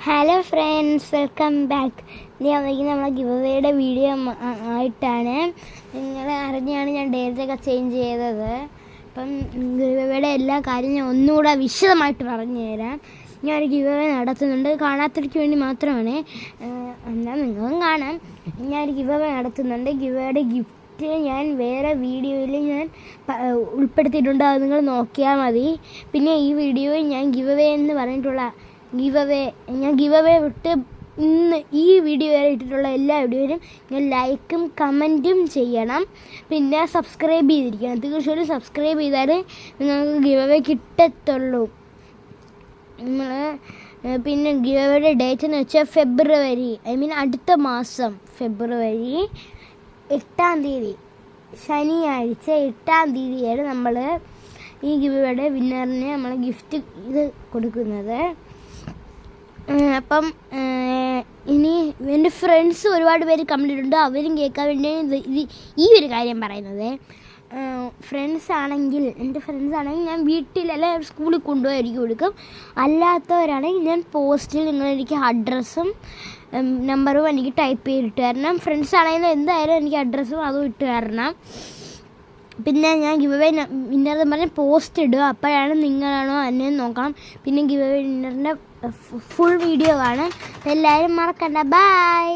Hello friends, welcome back. ഞാൻ നമ്മളെ give അവേയുടെ video ആയിട്ടാണ്. നിങ്ങൾ അറിഞ്ഞാണ് ഞാൻ ഡേറ്റൊക്കെ ചേഞ്ച് ചെയ്തത്. അപ്പം ഗിവ് അവേയുടെ എല്ലാ കാര്യവും ഞാൻ ഒന്നുകൂടെ വിശദമായിട്ട് പറഞ്ഞു തരാം. ഞാനൊരു ഗിവ് അവേ നടത്തുന്നുണ്ട്, കാണാത്തവർക്ക് വേണ്ടി മാത്രമാണ്. എന്നാൽ നിങ്ങളും കാണാം. ഞാനൊരു ഗിവ് അവേ നടത്തുന്നുണ്ട്. ഗിവ് അവേയുടെ ഗിഫ്റ്റ് ഞാൻ വേറെ വീഡിയോയിൽ ഞാൻ ഉൾപ്പെടുത്തിയിട്ടുണ്ട്, അത് നിങ്ങൾ നോക്കിയാൽ മതി. പിന്നെ ഈ വീഡിയോയിൽ ഞാൻ ഗിവ് അവേ എന്ന് പറഞ്ഞിട്ടുള്ള ഞാൻ ഗിവ് അവേ വിട്ട് ഇന്ന് ഈ വീഡിയോ വരെ ഇട്ടിട്ടുള്ള എല്ലാ വീഡിയോയിലും ഞാൻ ലൈക്കും കമൻറ്റും ചെയ്യണം. പിന്നെ സബ്സ്ക്രൈബ് ചെയ്തിരിക്കണം. തീർച്ചയായിട്ടും സബ്സ്ക്രൈബ് ചെയ്താൽ നിങ്ങൾക്ക് ഗിവ് അവേ കിട്ടത്തുള്ളൂ. പിന്നെ ഗിവ് അവേയുടെ ഡേറ്റ് എന്ന് വെച്ചാൽ ഫെബ്രുവരി, അടുത്ത മാസം ഫെബ്രുവരി 8-ാം തീയതി, ശനിയാഴ്ച 8-ാം തീയതിയാണ് നമ്മൾ ഈ ഗിവ് അവേയുടെ വിന്നറിന് നമ്മൾ ഗിഫ്റ്റ് ഇത് കൊടുക്കുന്നത്. അപ്പം ഇനി എൻ്റെ ഫ്രണ്ട്സ് ഒരുപാട് പേര് കണ്ടിട്ടുണ്ട്, അവരും കേൾക്കാൻ വേണ്ടി ഈ ഒരു കാര്യം പറയുന്നത്. എൻ്റെ ഫ്രണ്ട്സ് ആണെങ്കിൽ ഞാൻ വീട്ടിലല്ല സ്കൂളിൽ കൊണ്ടുപോയി ഒരുക്കി കൊടുക്കും. അല്ലാത്തവരാണെങ്കിൽ ഞാൻ പോസ്റ്റിൽ എനിക്ക് അഡ്രസ്സും നമ്പറും എനിക്ക് ടൈപ്പ് ചെയ്തിട്ട് തരണം. ഫ്രണ്ട്സ് ആണെങ്കിലും എന്തായാലും എനിക്ക് അഡ്രസ്സും അതും ഇട്ട് തരണം. പിന്നെ ഞാൻ ഗിവ് അവേ വിന്നറെന്ന് പറഞ്ഞ് പോസ്റ്റ് ഇടുക, അപ്പോഴാണ് നിങ്ങളാണോ എന്നെ നോക്കണം. പിന്നെ ഗിവ് അവേ വിന്നറിൻ്റെ ഫുൾ വീഡിയോ കാണാം. എല്ലാവരും മറക്കണ്ട. ബൈ.